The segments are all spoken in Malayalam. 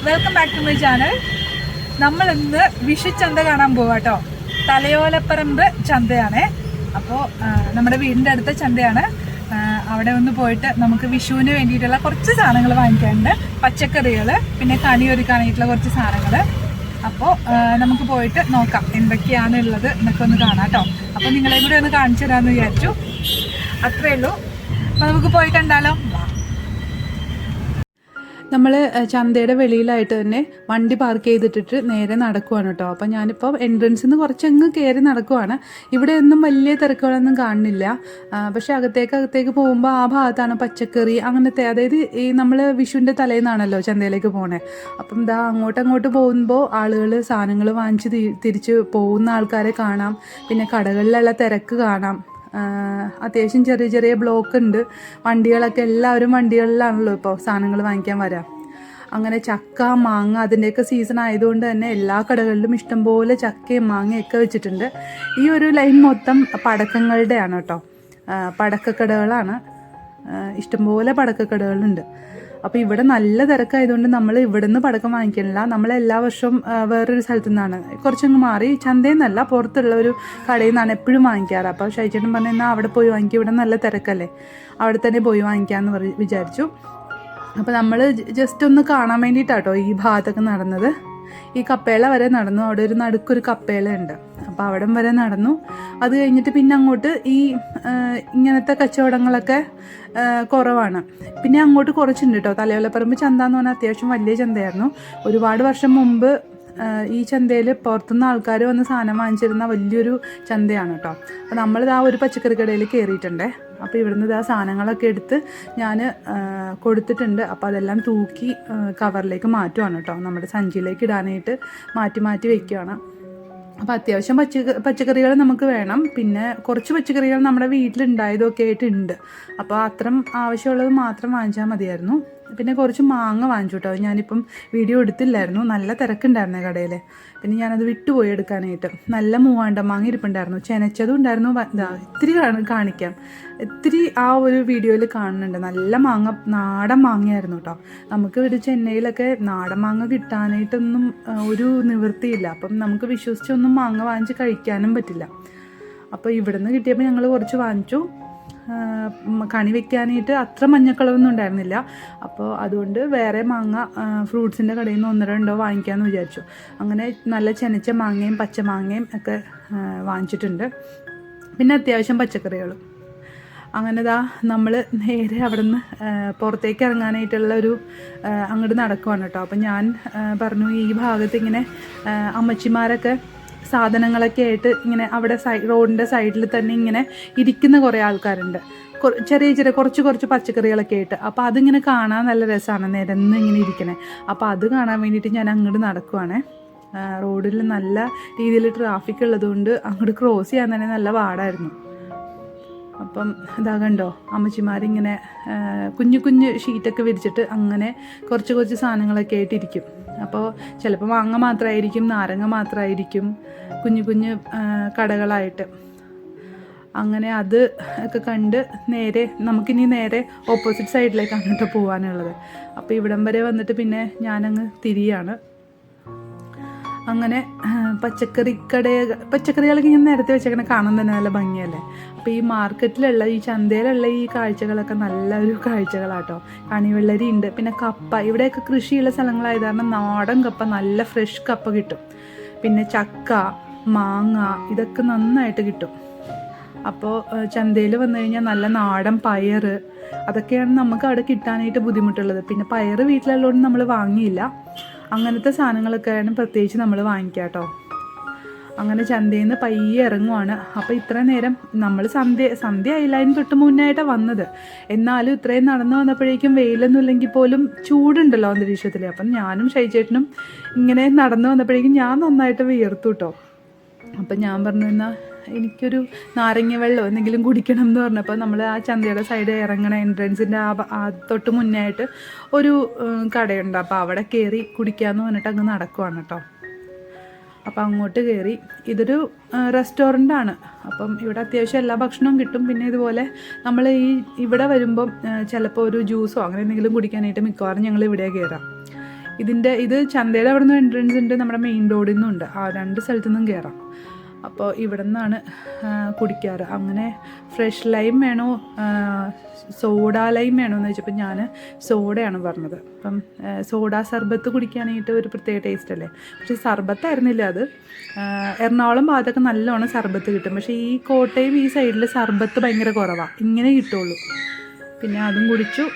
Welcome back to my channel. നമ്മൾ ഇന്ന് വിഷു ചന്ത കാണാൻ പോവാട്ടോ. തലയോലപ്പറമ്പ് ചന്തയാണ്. അപ്പോൾ നമ്മുടെ വീടിൻ്റെ അടുത്ത ചന്തയാണ്. അവിടെ ഒന്ന് പോയിട്ട് നമുക്ക് വിഷുവിന് വേണ്ടിയിട്ടുള്ള കുറച്ച് സാധനങ്ങൾ വാങ്ങിക്കാനുണ്ട്. പച്ചക്കറികൾ, പിന്നെ കണി ഒരുക്കാനായിട്ടുള്ള കുറച്ച് സാധനങ്ങൾ. അപ്പോൾ നമുക്ക് പോയിട്ട് നോക്കാം എന്തൊക്കെയാണ് ഉള്ളത് എന്നൊക്കെ ഒന്ന് കാണാം കേട്ടോ. അപ്പോൾ നിങ്ങളെയും കൂടെ ഒന്ന് കാണിച്ചു തരാമെന്ന് വിചാരിച്ചു. അത്രയേ ഉള്ളൂ. അപ്പോൾ നമുക്ക് പോയി കണ്ടാലോ. നമ്മൾ ചന്തയുടെ വെളിയിലായിട്ട് തന്നെ വണ്ടി പാർക്ക് ചെയ്തിട്ടിട്ട് നേരെ നടക്കുവാണ് കേട്ടോ. അപ്പോൾ ഞാനിപ്പോൾ എൻട്രൻസിൽ നിന്ന് കുറച്ചങ്ങ് കയറി നടക്കുവാണ്. ഇവിടെ ഒന്നും വലിയ തിരക്കുകളൊന്നും കാണുന്നില്ല. പക്ഷേ അകത്തേക്ക് പോകുമ്പോൾ ആ ഭാഗത്താണ് പച്ചക്കറി അങ്ങനത്തെ, അതായത് ഈ നമ്മൾ വിഷുവിൻ്റെ തലേന്നാണല്ലോ ചന്തയിലേക്ക് പോണേ. അപ്പം ഇതാ അങ്ങോട്ട് പോകുമ്പോൾ ആളുകൾ സാധനങ്ങൾ വാങ്ങിച്ച് തിരിച്ച് പോകുന്ന ആൾക്കാരെ കാണാം. പിന്നെ കടകളിലുള്ള തിരക്ക് കാണാം. അത്യാവശ്യം ചെറിയ ബ്ലോക്ക് ഉണ്ട്. വണ്ടികളൊക്കെ എല്ലാവരും വണ്ടികളിലാണല്ലോ ഇപ്പോൾ സാധനങ്ങൾ വാങ്ങിക്കാൻ വരാം. അങ്ങനെ ചക്ക, മാങ്ങ അതിൻ്റെയൊക്കെ സീസൺ ആയതുകൊണ്ട് തന്നെ എല്ലാ കടകളിലും ഇഷ്ടംപോലെ ചക്കയും മാങ്ങയൊക്കെ വെച്ചിട്ടുണ്ട്. ഈ ഒരു ലൈൻ മൊത്തം പടക്കങ്ങളുടെയാണ് കേട്ടോ. പടക്കക്കടകളാണ്. ഇഷ്ടംപോലെ പടക്കക്കടകളുണ്ട്. അപ്പോൾ ഇവിടെ നല്ല തിരക്കായതുകൊണ്ട് നമ്മൾ ഇവിടെ നിന്ന് പടക്കം വാങ്ങിക്കണില്ല. നമ്മൾ എല്ലാ വർഷവും വേറൊരു സ്ഥലത്തു നിന്നാണ്, കുറച്ചങ്ങ് മാറി ചന്തയിൽ നിന്നല്ല പുറത്തുള്ള ഒരു കടയിൽ നിന്നാണ് എപ്പോഴും വാങ്ങിക്കാറ്. അപ്പോൾ ഷൈച്ചേട്ടൻ പറഞ്ഞു എന്നാൽ അവിടെ പോയി വാങ്ങിക്കും, ഇവിടെ നല്ല തിരക്കല്ലേ, അവിടെ തന്നെ പോയി വാങ്ങിക്കാമെന്ന് വിചാരിച്ചു. അപ്പോൾ നമ്മൾ ജസ്റ്റ് ഒന്ന് കാണാൻ വേണ്ടിയിട്ടാട്ടോ ഈ ഭാഗത്തൊക്കെ നടന്നത്. ഈ കപ്പേള വരെ നടന്നു. അവിടെ ഒരു നടുക്കൊരു കപ്പേള ഉണ്ട്. അപ്പോൾ അവിടം വരെ നടന്നു. അത് കഴിഞ്ഞിട്ട് പിന്നെ അങ്ങോട്ട് ഈ ഇങ്ങനത്തെ കച്ചവടങ്ങളൊക്കെ കുറവാണ്. പിന്നെ അങ്ങോട്ട് കുറച്ചുണ്ട് കേട്ടോ. തലയോലപ്പറമ്പ് ചന്ത എന്ന് പറഞ്ഞാൽ അത്യാവശ്യം വലിയ ചന്തയായിരുന്നു. ഒരുപാട് വർഷം മുമ്പ് ഈ ചന്തയിൽ പുറത്തുനിന്ന് ആൾക്കാർ വന്ന് സാധനം വാങ്ങിച്ചിരുന്ന വലിയൊരു ചന്തയാണ് കേട്ടോ. അപ്പോൾ നമ്മളിതാ ഒരു പച്ചക്കറി കടയിൽ കയറിയിട്ടുണ്ടേ. അപ്പോൾ ഇവിടുന്ന് ഇതാ സാധനങ്ങളൊക്കെ എടുത്ത് ഞാൻ കൊടുത്തിട്ടുണ്ട്. അപ്പോൾ അതെല്ലാം തൂക്കി കവറിലേക്ക് മാറ്റുവാണ് കേട്ടോ. നമ്മുടെ സഞ്ചിയിലേക്ക് ഇടാനായിട്ട് മാറ്റി വയ്ക്കുകയാണ്. അപ്പോൾ അത്യാവശ്യം പച്ചക്കറികൾ നമുക്ക് വേണം. പിന്നെ കുറച്ച് പച്ചക്കറികൾ നമ്മുടെ വീട്ടിലുണ്ടായതൊക്കെ ആയിട്ടുണ്ട്. അപ്പോൾ അത്രയും ആവശ്യമുള്ളത് മാത്രം വാങ്ങിച്ചാൽ മതിയായിരുന്നു. പിന്നെ കുറച്ച് മാങ്ങ വാങ്ങിച്ചു കേട്ടോ. ഞാനിപ്പം വീഡിയോ എടുത്തില്ലായിരുന്നു, നല്ല തിരക്കുണ്ടായിരുന്നു കടയിൽ. പിന്നെ ഞാനത് വിട്ടുപോയി എടുക്കാനായിട്ട്. നല്ല മൂവാണ്ട മാങ്ങ ഇരിപ്പുണ്ടായിരുന്നു, ചെനച്ചതും ഉണ്ടായിരുന്നു. ഇത്തിരി കാണിക്കാം, ഇത്തിരി ആ ഒരു വീഡിയോയിൽ കാണുന്നുണ്ട്. നല്ല മാങ്ങ, നാടൻ മാങ്ങയായിരുന്നു കേട്ടോ. നമുക്ക് ഇവിടെ ചെന്നൈയിലൊക്കെ നാടൻ മാങ്ങ കിട്ടാനായിട്ടൊന്നും ഒരു നിവൃത്തിയില്ല. അപ്പം നമുക്ക് വിശ്വസിച്ചൊന്നും മാങ്ങ വാങ്ങിച്ച് കഴിക്കാനും പറ്റില്ല. അപ്പോൾ ഇവിടുന്ന് കിട്ടിയപ്പോൾ ഞങ്ങൾ കുറച്ച് വാങ്ങിച്ചു. കണി വെക്കാനായിട്ട് അത്ര മഞ്ഞക്കളറൊന്നും ഉണ്ടായിരുന്നില്ല. അപ്പോൾ അതുകൊണ്ട് വേറെ മാങ്ങ ഫ്രൂട്ട്സിൻ്റെ കടയിൽ നിന്ന് 1-2 വാങ്ങിക്കാമെന്ന് വിചാരിച്ചു. അങ്ങനെ നല്ല ചെനച്ച മാങ്ങയും പച്ചമാങ്ങയും ഒക്കെ വാങ്ങിച്ചിട്ടുണ്ട്. പിന്നെ അത്യാവശ്യം പച്ചക്കറികളും. അങ്ങനെ ദാ നമ്മൾ നേരെ അവിടെ നിന്ന് പുറത്തേക്ക് ഇറങ്ങാനായിട്ടുള്ളൊരു അങ്ങോട്ട് നടക്കുവാണ് കേട്ടോ. അപ്പം ഞാൻ പറഞ്ഞു ഈ ഭാഗത്ത് ഇങ്ങനെ അമ്മച്ചിമാരൊക്കെ സാധനങ്ങളൊക്കെ ആയിട്ട് ഇങ്ങനെ അവിടെ റോഡിൻ്റെ സൈഡിൽ തന്നെ ഇങ്ങനെ ഇരിക്കുന്ന കുറേ ആൾക്കാരുണ്ട്. ചെറിയ കുറച്ച് പച്ചക്കറികളൊക്കെ ആയിട്ട്. അപ്പോൾ അതിങ്ങനെ കാണാൻ നല്ല രസമാണ്, നിരന്ന് ഇങ്ങനെ ഇരിക്കണേ. അപ്പോൾ അത് കാണാൻ വേണ്ടിയിട്ട് ഞാൻ അങ്ങോട്ട് നടക്കുവാണേ. റോഡിൽ നല്ല രീതിയിൽ ട്രാഫിക് ഉള്ളതുകൊണ്ട് അങ്ങോട്ട് ക്രോസ് ചെയ്യാൻ തന്നെ നല്ല പാടായിരുന്നു. അപ്പം ഇതാ കണ്ടോ, അമ്മച്ചിമാരിങ്ങനെ കുഞ്ഞു ഷീറ്റൊക്കെ വിരിച്ചിട്ട് അങ്ങനെ കുറച്ച് സാധനങ്ങളൊക്കെ ആയിട്ടിരിക്കും. അപ്പോൾ ചിലപ്പോൾ മാങ്ങ മാത്രമായിരിക്കും, നാരങ്ങ മാത്രമായിരിക്കും, കുഞ്ഞു കടകളായിട്ട്. അങ്ങനെ അത് ഒക്കെ കണ്ട് നമുക്കിനി നേരെ ഓപ്പോസിറ്റ് സൈഡിലേക്കാണ് കേട്ടോ പോകാനുള്ളത്. അപ്പോൾ ഇവിടം വരെ വന്നിട്ട് പിന്നെ ഞാനങ്ങ് തിരിയാണ്. അങ്ങനെ പച്ചക്കറികളൊക്കെ ഇങ്ങനെ നിരത്തി വെച്ചേക്കണ കാണാൻ തന്നെ നല്ല ഭംഗിയല്ലേ. അപ്പോൾ ഈ മാർക്കറ്റിലുള്ള ഈ ചന്തയിലുള്ള ഈ കാഴ്ചകളൊക്കെ നല്ലൊരു കാഴ്ചകളാട്ടോ. കണിവെള്ളരി ഉണ്ട്, പിന്നെ കപ്പ. ഇവിടെയൊക്കെ കൃഷിയുള്ള സ്ഥലങ്ങളായത് കാരണം നാടൻ കപ്പ, നല്ല ഫ്രഷ് കപ്പ കിട്ടും. പിന്നെ ചക്ക, മാങ്ങ ഇതൊക്കെ നന്നായിട്ട് കിട്ടും. അപ്പോൾ ചന്തയിൽ വന്നു കഴിഞ്ഞാൽ നല്ല നാടൻ പയർ, അതൊക്കെയാണ് നമുക്ക് അവിടെ കിട്ടാനായിട്ട് ബുദ്ധിമുട്ടുള്ളത്. പിന്നെ പയർ വീട്ടിലുള്ളതുകൊണ്ട് നമ്മൾ വാങ്ങിയില്ല. അങ്ങനത്തെ സാധനങ്ങളൊക്കെയാണ് പ്രത്യേകിച്ച് നമ്മൾ വാങ്ങിക്കുക കേട്ടോ. അങ്ങനെ ചന്തയിൽ നിന്ന് പയ്യെ ഇറങ്ങുവാണ്. അപ്പോൾ ഇത്ര നേരം നമ്മൾ സന്ധ്യ ആയില്ല, അതിന് തൊട്ട് മുന്നായിട്ടാണ് വന്നത്. എന്നാലും ഇത്രയും നടന്നു വന്നപ്പോഴേക്കും വെയിലൊന്നും ഇല്ലെങ്കിൽ പോലും ചൂടുണ്ടല്ലോ അന്തരീക്ഷത്തിൽ. അപ്പം ഞാനും ഷൈചേട്ടനും ഇങ്ങനെ നടന്നു വന്നപ്പോഴേക്കും ഞാൻ നന്നായിട്ട് വിയർത്തു കേട്ടോ. അപ്പം ഞാൻ പറഞ്ഞു എന്നാൽ എനിക്കൊരു നാരങ്ങ വെള്ളം എന്തെങ്കിലും കുടിക്കണം എന്ന് പറഞ്ഞപ്പോൾ നമ്മൾ ആ ചന്തയുടെ സൈഡ് ഇറങ്ങണ എൻട്രൻസിൻ്റെ ആ തൊട്ട് മുന്നായിട്ട് ഒരു കടയുണ്ട്. അപ്പോൾ അവിടെ കയറി കുടിക്കാമെന്ന് പറഞ്ഞിട്ട് അങ്ങ് നടക്കുവാണ് കേട്ടോ. അപ്പോൾ അങ്ങോട്ട് കയറി. ഇതൊരു റെസ്റ്റോറൻ്റാണ്. അപ്പം ഇവിടെ അത്യാവശ്യം എല്ലാ ഭക്ഷണവും കിട്ടും. പിന്നെ ഇതുപോലെ നമ്മൾ ഇവിടെ വരുമ്പം ചിലപ്പോൾ ഒരു ജ്യൂസോ അങ്ങനെ എന്തെങ്കിലും കുടിക്കാനായിട്ട് മിക്കവാറും ഞങ്ങൾ ഇവിടെ കയറാം. ഇത് ചന്തയുടെ അവിടെ നിന്ന് എൻട്രൻസ് ഉണ്ട്, നമ്മുടെ മെയിൻ റോഡിൽ നിന്നും ഉണ്ട്. ആ 2 സ്ഥലത്തു നിന്നും കയറാം. അപ്പോൾ ഇവിടെ നിന്നാണ് കുടിക്കാറ്. അങ്ങനെ ഫ്രഷ് ലൈം വേണോ സോഡ ലൈം വേണോ എന്ന് ചോദിച്ചപ്പോൾ ഞാൻ സോഡയാണ് പറഞ്ഞത്. അപ്പം സോഡ സർബത്ത് കുടിക്കാനായിട്ട് ഒരു പ്രത്യേക ടേസ്റ്റ് അല്ലേ. പക്ഷേ സർബത്തായിരുന്നില്ല അത്. എറണാകുളം ഭാഗത്തൊക്കെ നല്ലോണം സർബത്ത് കിട്ടും. പക്ഷേ ഈ കോട്ടയം ഈ സൈഡിൽ സർബത്ത് ഭയങ്കര കുറവാണ്, ഇങ്ങനെ കിട്ടുള്ളൂ. പിന്നെ അതും കുടിച്ചു.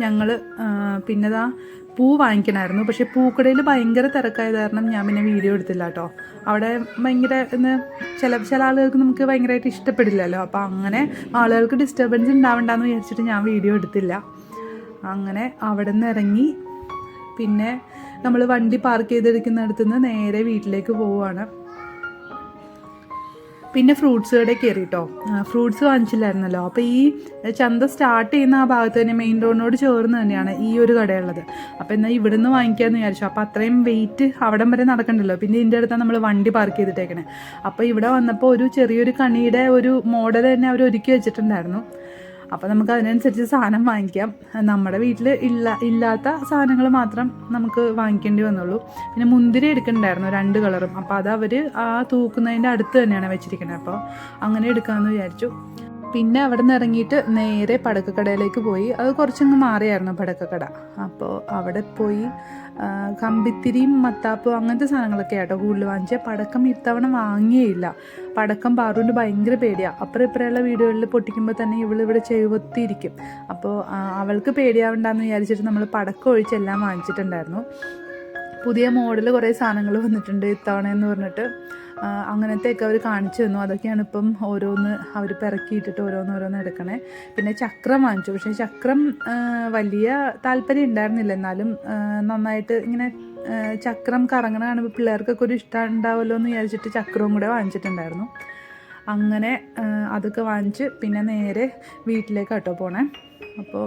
ഞങ്ങൾ പിന്നെതാ പൂ വാങ്ങിക്കണമായിരുന്നു. പക്ഷേ പൂക്കടയിൽ ഭയങ്കര തിരക്കായത് കാരണം ഞാൻ പിന്നെ വീഡിയോ എടുത്തില്ല കേട്ടോ. അവിടെ ഭയങ്കര ചില ആളുകൾക്ക് നമുക്ക് ഭയങ്കരമായിട്ട് ഇഷ്ടപ്പെടില്ലല്ലോ. അപ്പോൾ അങ്ങനെ ആളുകൾക്ക് ഡിസ്റ്റർബൻസ് ഉണ്ടാവണ്ടെന്ന് വിചാരിച്ചിട്ട് ഞാൻ വീഡിയോ എടുത്തില്ല. അങ്ങനെ അവിടെ നിന്ന് ഇറങ്ങി പിന്നെ നമ്മൾ വണ്ടി പാർക്ക് ചെയ്തെടുക്കുന്നിടത്തു നിന്ന് നേരെ വീട്ടിലേക്ക് പോവുകയാണ്. പിന്നെ ഫ്രൂട്ട്സ് കടയിൽ കയറി കേട്ടോ. ഫ്രൂട്ട്സ് വാങ്ങിച്ചില്ലായിരുന്നല്ലോ. അപ്പോൾ ഈ ചന്ത സ്റ്റാർട്ട് ചെയ്യുന്ന ആ ഭാഗത്ത് തന്നെ മെയിൻ റോഡിനോട് ചേർന്ന് തന്നെയാണ് ഈ ഒരു കടയുള്ളത്. അപ്പോൾ എന്നാൽ ഇവിടെ നിന്ന് വാങ്ങിക്കാമെന്ന് വിചാരിച്ചു. അപ്പോൾ അത്രയും വെയിറ്റ് അവിടം വരെ നടക്കണ്ടല്ലോ. പിന്നെ ഇതിൻ്റെ അടുത്താണ് നമ്മൾ വണ്ടി പാർക്ക് ചെയ്തിട്ടേക്കണേ. അപ്പോൾ ഇവിടെ വന്നപ്പോൾ ഒരു ചെറിയൊരു കണിയുടെ ഒരു മോഡൽ തന്നെ അവർ ഒരുക്കി വെച്ചിട്ടുണ്ടായിരുന്നു. അപ്പോൾ നമുക്ക് അതിനനുസരിച്ച് സാധനം വാങ്ങിക്കാം. നമ്മുടെ വീട്ടിൽ ഇല്ലാത്ത സാധനങ്ങൾ മാത്രം നമുക്ക് വാങ്ങിക്കേണ്ടി വന്നുള്ളൂ. പിന്നെ മുന്തിരി എടുക്കണ്ടായിരുന്നു 2 കളറും. അപ്പോൾ അത് അവർ ആ തൂക്കുന്നതിൻ്റെ അടുത്ത് തന്നെയാണ് വെച്ചിരിക്കുന്നത്. അപ്പോൾ അങ്ങനെ എടുക്കാമെന്ന് വിചാരിച്ചു. പിന്നെ അവിടെ നിന്ന് ഇറങ്ങിയിട്ട് നേരെ പടക്കക്കടയിലേക്ക് പോയി. അത് കുറച്ചങ്ങ് മാറിയായിരുന്നു പടക്കക്കട. അപ്പോൾ അവിടെ പോയി കമ്പിത്തിരിയും മത്താപ്പും അങ്ങനത്തെ സാധനങ്ങളൊക്കെ ആട്ടോ കൂടുതൽ വാങ്ങിച്ചത്. പടക്കം ഇത്തവണ വാങ്ങിയേയില്ല. പടക്കം പാറുവിന് ഭയങ്കര പേടിയാണ്. അപ്പുറം ഇപ്പുറമുള്ള വീടുകളിൽ പൊട്ടിക്കുമ്പോൾ തന്നെ ഇവിടെ ചെവുത്തിയിരിക്കും. അപ്പോൾ അവൾക്ക് പേടിയാവണ്ടെന്ന് വിചാരിച്ചിട്ട് നമ്മൾ പടക്കം ഒഴിച്ചെല്ലാം വാങ്ങിച്ചിട്ടുണ്ടായിരുന്നു. പുതിയ മോഡൽ കുറേ സാധനങ്ങൾ വന്നിട്ടുണ്ട് ഇത്തവണ എന്ന് പറഞ്ഞിട്ട് അങ്ങനത്തെയൊക്കെ അവർ കാണിച്ചു തന്നു. അതൊക്കെയാണ് ഇപ്പം ഓരോന്ന് അവർ പിറക്കിയിട്ടിട്ട് ഓരോന്ന് എടുക്കണേ. പിന്നെ ചക്രം വാങ്ങിച്ചു. പക്ഷേ ചക്രം വലിയ താല്പര്യം ഉണ്ടായിരുന്നില്ല. എന്നാലും നന്നായിട്ട് ഇങ്ങനെ ചക്രം കറങ്ങണ കാണുമ്പോൾ പിള്ളേർക്കൊക്കെ ഒരു ഇഷ്ടം ഉണ്ടാവുമല്ലോ എന്ന് വിചാരിച്ചിട്ട് ചക്രവും കൂടെ വാങ്ങിച്ചിട്ടുണ്ടായിരുന്നു. അങ്ങനെ അതൊക്കെ വാങ്ങിച്ച് പിന്നെ നേരെ വീട്ടിലേക്കാട്ടോ പോണേ. അപ്പോൾ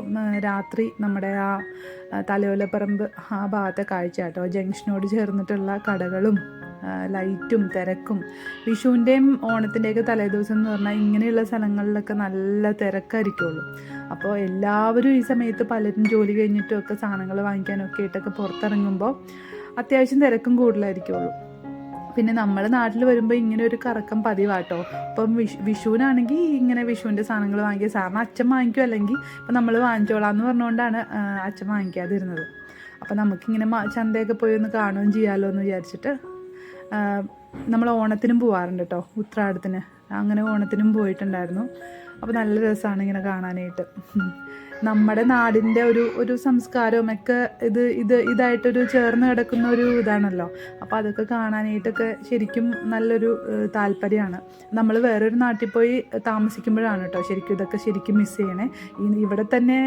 രാത്രി നമ്മുടെ ആ തലയോലപ്പറമ്പ് ആ ഭാഗത്തെ കാഴ്ച കേട്ടോ. ജംഗ്ഷനോട് ചേർന്നിട്ടുള്ള കടകളും ലൈറ്റും തിരക്കും. വിഷുവിൻ്റെയും ഓണത്തിൻ്റെയൊക്കെ തലേദിവസം എന്ന് പറഞ്ഞാൽ ഇങ്ങനെയുള്ള സ്ഥലങ്ങളിലൊക്കെ നല്ല തിരക്കായിരിക്കുള്ളൂ. അപ്പോൾ എല്ലാവരും ഈ സമയത്ത് പലരും ജോലി കഴിഞ്ഞിട്ടും ഒക്കെ സാധനങ്ങൾ വാങ്ങിക്കാനൊക്കെ ആയിട്ടൊക്കെ പുറത്തിറങ്ങുമ്പോൾ അത്യാവശ്യം തിരക്കും കൂടുതലായിരിക്കുള്ളൂ. പിന്നെ നമ്മൾ നാട്ടിൽ വരുമ്പോൾ ഇങ്ങനെ ഒരു കറക്കം പതിവാട്ടോ. ഇപ്പം വിഷുവിനാണെങ്കിൽ ഇങ്ങനെ വിഷുവിൻ്റെ സാധനങ്ങൾ വാങ്ങിക്കുക. സാറിന് അച്ഛൻ വാങ്ങിക്കും, അല്ലെങ്കിൽ ഇപ്പം നമ്മൾ വാങ്ങിച്ചോളാം എന്ന് പറഞ്ഞുകൊണ്ടാണ് അച്ഛൻ വാങ്ങിക്കാതിരുന്നത്. അപ്പോൾ നമുക്കിങ്ങനെ ചന്തയൊക്കെ പോയി ഒന്ന് കാണുകയും ചെയ്യാമല്ലോ എന്ന് വിചാരിച്ചിട്ട് നമ്മൾ ഓണത്തിനും പോകാറുണ്ട് കേട്ടോ. ഉത്രാടത്തിന് അങ്ങനെ ഓണത്തിനും പോയിട്ടുണ്ടായിരുന്നു. അപ്പോൾ നല്ല രസമാണ് ഇങ്ങനെ കാണാനായിട്ട്. നമ്മുടെ നാടിൻ്റെ ഒരു സംസ്കാരവും ഒക്കെ ഇതായിട്ടൊരു ചേർന്ന് കിടക്കുന്ന ഒരു ഇതാണല്ലോ. അപ്പോൾ അതൊക്കെ കാണാനായിട്ടൊക്കെ ശരിക്കും നല്ലൊരു താല്പര്യമാണ്. നമ്മൾ വേറൊരു നാട്ടിൽ പോയി താമസിക്കുമ്പോഴാണ് കേട്ടോ ശരിക്കും മിസ് ചെയ്യണേ. ഇവിടെ തന്നെ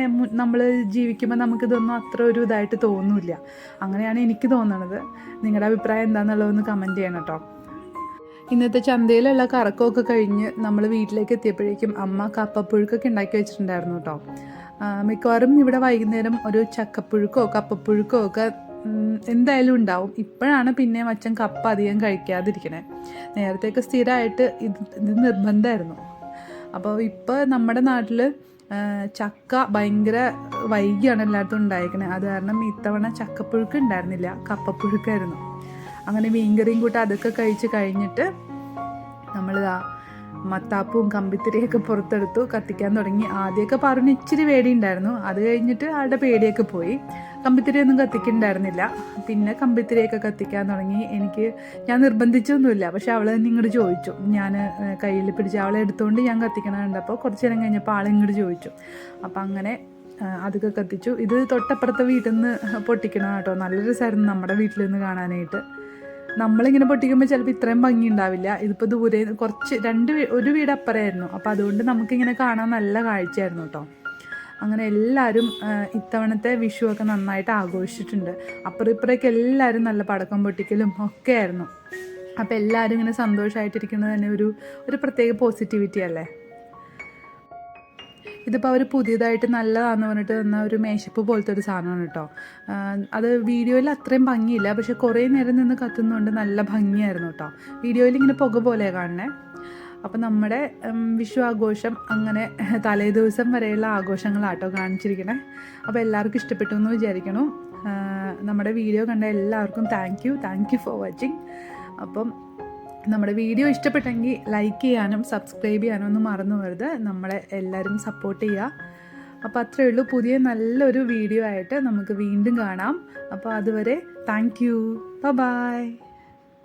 നമ്മൾ ജീവിക്കുമ്പോൾ നമുക്കിതൊന്നും അത്ര ഒരു ഇതായിട്ട് തോന്നില്ല. അങ്ങനെയാണ് എനിക്ക് തോന്നുന്നത്. നിങ്ങളുടെ അഭിപ്രായം എന്താണെന്നുള്ളതൊന്ന് കമൻറ്റ് ചെയ്യണം കേട്ടോ. ഇന്നത്തെ ചന്തയിലുള്ള കറക്കമൊക്കെ കഴിഞ്ഞ് നമ്മൾ വീട്ടിലേക്ക് എത്തിയപ്പോഴേക്കും അമ്മ കപ്പപ്പുഴുക്കൊക്കെ ഉണ്ടാക്കി വെച്ചിട്ടുണ്ടായിരുന്നു കേട്ടോ. മിക്കവാറും ഇവിടെ വൈകുന്നേരം ഒരു ചക്കപ്പുഴുക്കോ കപ്പപ്പുഴുക്കോ ഒക്കെ എന്തായാലും ഉണ്ടാവും. ഇപ്പോഴാണ് പിന്നെ അച്ഛൻ കപ്പ അധികം കഴിക്കാതിരിക്കണേ. നേരത്തെയൊക്കെ സ്ഥിരമായിട്ട് ഇത് നിർബന്ധമായിരുന്നു. അപ്പോൾ ഇപ്പോൾ നമ്മുടെ നാട്ടിൽ ചക്ക ഭയങ്കര വൈകിയാണ് എല്ലായിടത്തും ഉണ്ടായിരിക്കണേ. അത് കാരണം ഇത്തവണ ചക്കപ്പുഴുക്ക് ഉണ്ടായിരുന്നില്ല, കപ്പപ്പുഴുക്കായിരുന്നു. അങ്ങനെ മീൻകറിയും കൂട്ടി അതൊക്കെ കഴിച്ച് കഴിഞ്ഞിട്ട് നമ്മളിതാ മത്താപ്പും കമ്പിത്തിരിയൊക്കെ പുറത്തെടുത്തു, കത്തിക്കാൻ തുടങ്ങി. ആദ്യമൊക്കെ പറഞ്ഞ് ഇച്ചിരി പേടിയുണ്ടായിരുന്നു. അത് കഴിഞ്ഞിട്ട് ആളുടെ പേടിയൊക്കെ പോയി. കമ്പിത്തിരിയൊന്നും കത്തിക്കുന്നുണ്ടായിരുന്നില്ല. പിന്നെ കമ്പിത്തിരിയൊക്കെ കത്തിക്കാൻ തുടങ്ങി. ഞാൻ നിർബന്ധിച്ചൊന്നുമില്ല, പക്ഷെ അവൾ തന്നെ ഇങ്ങോട്ട് ചോദിച്ചു. ഞാൻ കയ്യിൽ പിടിച്ച് അവളെ എടുത്തുകൊണ്ട് ഞാൻ കത്തിക്കണ കണ്ടപ്പോൾ കുറച്ച് നേരം കഴിഞ്ഞപ്പോൾ ആളിങ്ങോട്ട് ചോദിച്ചു. അപ്പം അങ്ങനെ അതൊക്കെ കത്തിച്ചു. ഇത് തൊട്ടപ്പുറത്തെ വീട്ടിൽ നിന്ന് പൊട്ടിക്കണം കേട്ടോ. നല്ല രസമായിരുന്നു നമ്മുടെ വീട്ടിൽ നിന്ന് കാണാനായിട്ട്. നമ്മളിങ്ങനെ പൊട്ടിക്കുമ്പോൾ ചിലപ്പോൾ ഇത്രയും ഭംഗി ഉണ്ടാവില്ല. ഇതിപ്പോൾ ദൂരെ കുറച്ച് ഒരു വീട് അപ്പുറമായിരുന്നു. അപ്പോൾ അതുകൊണ്ട് നമുക്കിങ്ങനെ കാണാൻ നല്ല കാഴ്ചയായിരുന്നു കേട്ടോ. അങ്ങനെ എല്ലാവരും ഇത്തവണത്തെ വിഷുവൊക്കെ നന്നായിട്ട് ആഘോഷിച്ചിട്ടുണ്ട്. അപ്പുറം ഇപ്പുറമൊക്കെ എല്ലാവരും നല്ല പടക്കം പൊട്ടിക്കലും ഒക്കെ ആയിരുന്നു. അപ്പോൾ എല്ലാവരും ഇങ്ങനെ സന്തോഷമായിട്ടിരിക്കുന്നത് തന്നെ ഒരു പ്രത്യേക പോസിറ്റിവിറ്റി അല്ലേ. ഇതിപ്പോൾ അവർ പുതിയതായിട്ട് നല്ലതാണെന്ന് പറഞ്ഞിട്ട് തന്ന ഒരു മേശപ്പ് പോലത്തെ ഒരു സാധനമാണ് കേട്ടോ. അത് വീഡിയോയിൽ അത്രയും ഭംഗിയില്ല, പക്ഷെ കുറേ നേരം നിന്ന് കത്തുന്നതുകൊണ്ട് നല്ല ഭംഗിയായിരുന്നു കേട്ടോ. വീഡിയോയിൽ ഇങ്ങനെ പുക പോലെ കാണണേ. അപ്പോൾ നമ്മുടെ വിഷു ആഘോഷം അങ്ങനെ തലേദിവസം വരെയുള്ള ആഘോഷങ്ങളാട്ടോ കാണിച്ചിരിക്കണേ. അപ്പോൾ എല്ലാവർക്കും ഇഷ്ടപ്പെട്ടു എന്ന് വിചാരിക്കണം. നമ്മുടെ വീഡിയോ കണ്ട എല്ലാവർക്കും താങ്ക് യു ഫോർ വാച്ചിങ്. അപ്പം നമ്മുടെ വീഡിയോ ഇഷ്ടപ്പെട്ടെങ്കിൽ ലൈക്ക് ചെയ്യാനും സബ്സ്ക്രൈബ് ചെയ്യാനും ഒന്നും മറന്നു പോകരുത്. നമ്മളെ എല്ലാവരും സപ്പോർട്ട് ചെയ്യുക. അപ്പോൾ അത്രയേ ഉള്ളൂ. പുതിയ നല്ലൊരു വീഡിയോ ആയിട്ട് നമുക്ക് വീണ്ടും കാണാം. അപ്പോൾ അതുവരെ താങ്ക് യു. ബൈ.